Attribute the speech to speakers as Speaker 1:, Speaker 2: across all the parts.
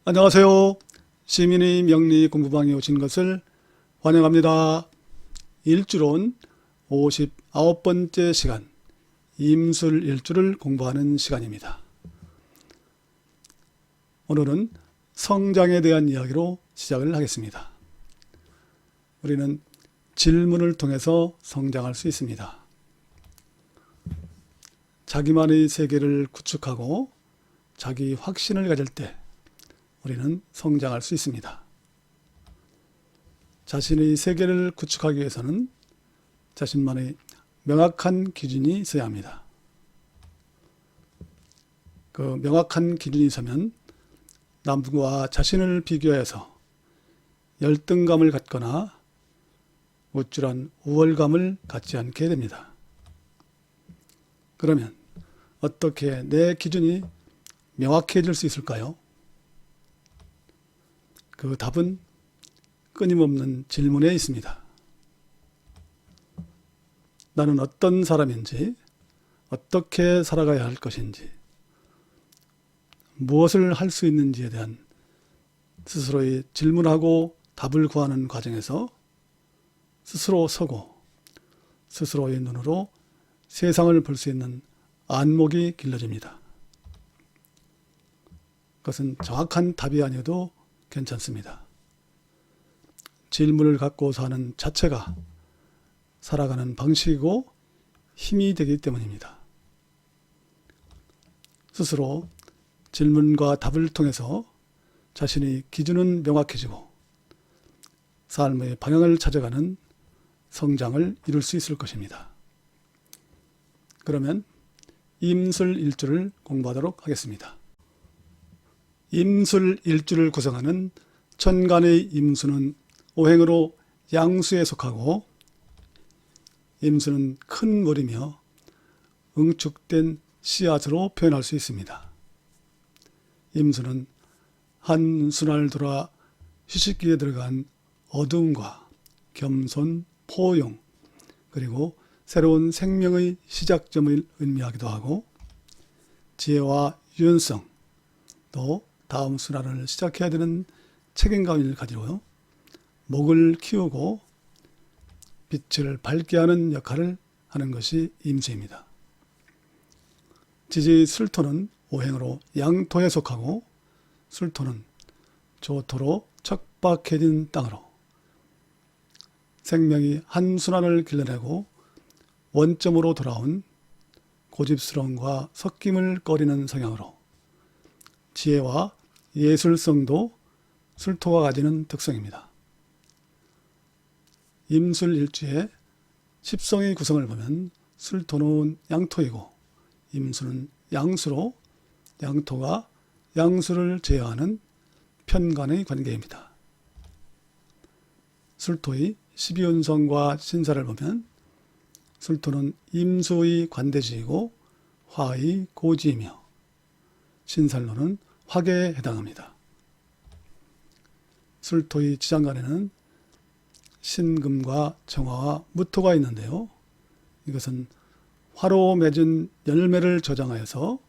Speaker 1: 안녕하세요. 시민의 명리 공부방에 오신 것을 환영합니다. 일주론 59번째 시간, 임술 일주를 공부하는 시간입니다. 오늘은 성장에 대한 이야기로 시작을 하겠습니다. 우리는 질문을 통해서 성장할 수 있습니다. 자기만의 세계를 구축하고 자기 확신을 가질 때 우리는 성장할 수 있습니다. 자신의 세계를 구축하기 위해서는 자신만의 명확한 기준이 있어야 합니다. 그 명확한 기준이 있으면 남과 자신을 비교해서 열등감을 갖거나 우쭐한 우월감을 갖지 않게 됩니다. 그러면 어떻게 내 기준이 명확해질 수 있을까요? 그 답은 끊임없는 질문에 있습니다. 나는 어떤 사람인지, 어떻게 살아가야 할 것인지, 무엇을 할 수 있는지에 대한 스스로의 질문하고 답을 구하는 과정에서 스스로 서고 스스로의 눈으로 세상을 볼 수 있는 안목이 길러집니다. 그것은 정확한 답이 아니어도 괜찮습니다. 질문을 갖고 사는 자체가 살아가는 방식이고 힘이 되기 때문입니다. 스스로 질문과 답을 통해서 자신의 기준은 명확해지고 삶의 방향을 찾아가는 성장을 이룰 수 있을 것입니다. 그러면 임술 일주를 공부하도록 하겠습니다. 임술 일주를 구성하는 천간의 임수는 오행으로 양수에 속하고 임수는 큰 머리며 응축된 씨앗으로 표현할 수 있습니다. 임수는 한 순환을 돌아 휴식기에 들어간 어두움과 겸손, 포용, 그리고 새로운 생명의 시작점을 의미하기도 하고 지혜와 유연성, 또 다음 순환을 시작해야 되는 책임감을 가지고 목을 키우고 빛을 밝게 하는 역할을 하는 것이 임수입니다. 지지 술토는 오행으로 양토에 속하고 술토는 조토로 척박해진 땅으로 생명이 한순환을 길러내고 원점으로 돌아온 고집스러움과 섞임을 꺼리는 성향으로 지혜와 예술성도 술토가 가지는 특성입니다. 임술일주의 십성의 구성을 보면 술토는 양토이고 임수는 양수로 양토가 양수를 제어하는 편간의 관계입니다. 술토의 12운성과 신사를 보면 술토는 임수의 관대지이고 화의 고지이며 신살로는 화계에 해당합니다. 술토의 지장간에는 신금과 정화와 무토가 있는데요. 이것은 화로 맺은 열매를 저장하여서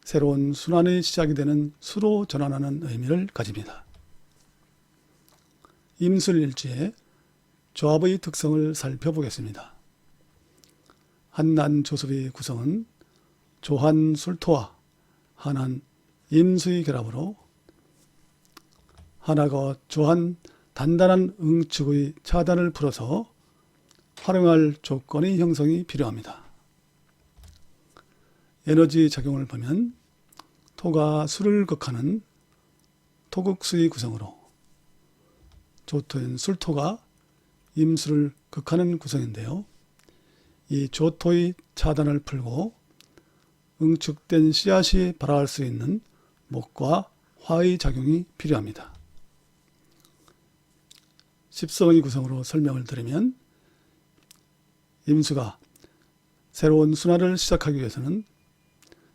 Speaker 1: 새로운 순환의 시작이 되는 수로 전환하는 의미를 가집니다. 임술일주의 조합의 특성을 살펴보겠습니다. 한난 조섭의 구성은 조한 술토와 한한 임수의 결합으로 한화가 조한 단단한 응축의 차단을 풀어서 활용할 조건의 형성이 필요합니다. 에너지 작용을 보면 토가 수를 극하는 토극수의 구성으로 조토인 술토가 임수를 극하는 구성인데요. 이 조토의 차단을 풀고 응축된 씨앗이 발화할 수 있는 목과 화의 작용이 필요합니다. 십성의 구성으로 설명을 드리면 임수가 새로운 순환을 시작하기 위해서는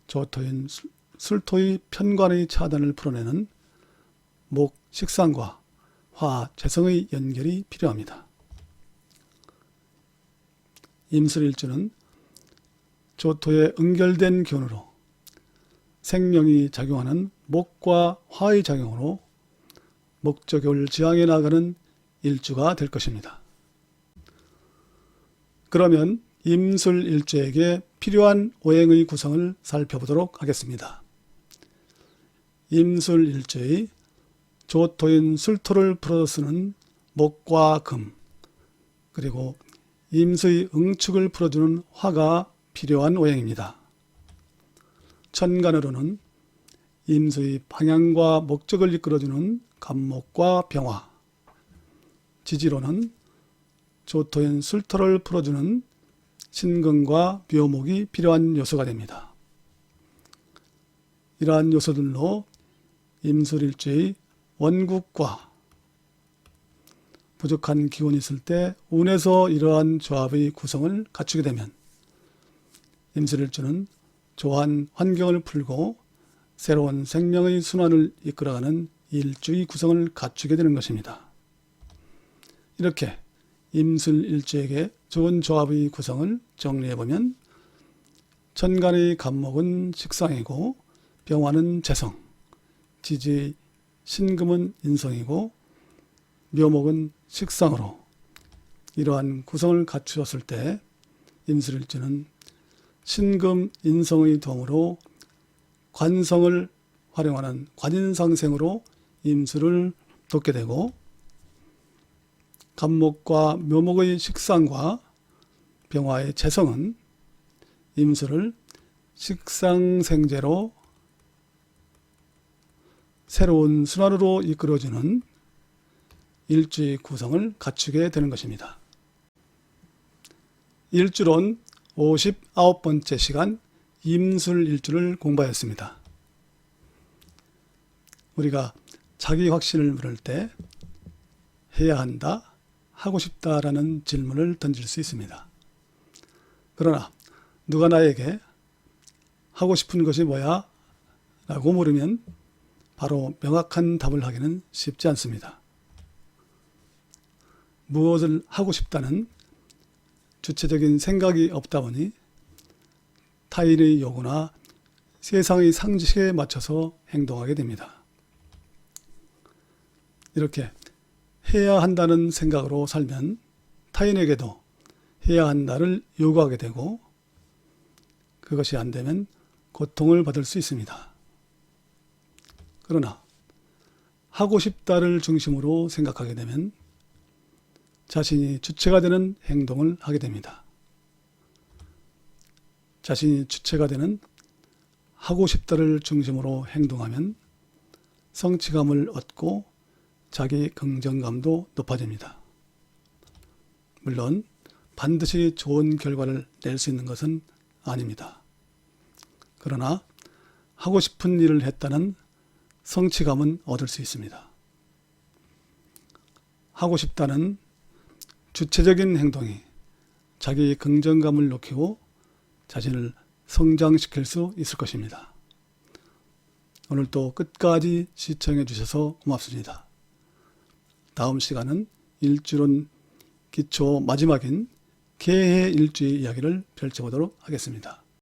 Speaker 1: 조토인 술토의 편관의 차단을 풀어내는 목 식상과 화 재성의 연결이 필요합니다. 임술일주는 조토에 응결된 기운으로 생명이 작용하는 목과 화의 작용으로 목적을 지향해 나가는 일주가 될 것입니다. 그러면 임술일주에게 필요한 오행의 구성을 살펴보도록 하겠습니다. 임술일주의 조토인 술토를 풀어 쓰는 목과 금, 그리고 임수의 응축을 풀어주는 화가 필요한 오행입니다. 천간으로는 임수의 방향과 목적을 이끌어주는 간목과 병화, 지지로는 조토인 술토를 풀어주는 신금과 묘목이 필요한 요소가 됩니다. 이러한 요소들로 임술일주의 원국과 부족한 기운이 있을 때 운에서 이러한 조합의 구성을 갖추게 되면 임술일주는 조한 환경을 풀고 새로운 생명의 순환을 이끌어가는 일주의 구성을 갖추게 되는 것입니다. 이렇게 임술일주에게 좋은 조합의 구성을 정리해보면 천간의 간목은 식상이고 병화는 재성, 지지의 신금은 인성이고 묘목은 식상으로 이러한 구성을 갖추었을 때 임술일주는 신금, 인성의 도움으로 관성을 활용하는 관인상생으로 임술을 돕게 되고 간목과 묘목의 식상과 병화의 재성은 임술을 식상생재로 새로운 순환으로 이끌어주는 일주의 구성을 갖추게 되는 것입니다. 일주론 59번째 시간 임술일주를 공부하였습니다. 우리가 자기 확신을 물을 때 해야 한다, 하고 싶다라는 질문을 던질 수 있습니다. 그러나 누가 나에게 하고 싶은 것이 뭐야? 라고 물으면 바로 명확한 답을 하기는 쉽지 않습니다. 무엇을 하고 싶다는 주체적인 생각이 없다 보니 타인의 요구나 세상의 상식에 맞춰서 행동하게 됩니다. 이렇게 해야 한다는 생각으로 살면 타인에게도 해야 한다를 요구하게 되고 그것이 안 되면 고통을 받을 수 있습니다. 그러나 하고 싶다를 중심으로 생각하게 되면 자신이 주체가 되는 행동을 하게 됩니다. 자신이 주체가 되는 하고 싶다를 중심으로 행동하면 성취감을 얻고 자기 긍정감도 높아집니다. 물론 반드시 좋은 결과를 낼 수 있는 것은 아닙니다. 그러나 하고 싶은 일을 했다는 성취감은 얻을 수 있습니다. 하고 싶다는 주체적인 행동이 자기 긍정감을 높이고 자신을 성장시킬 수 있을 것입니다. 오늘도 끝까지 시청해 주셔서 고맙습니다. 다음 시간은 일주론 기초 마지막인 개해 일주의 이야기를 펼쳐보도록 하겠습니다.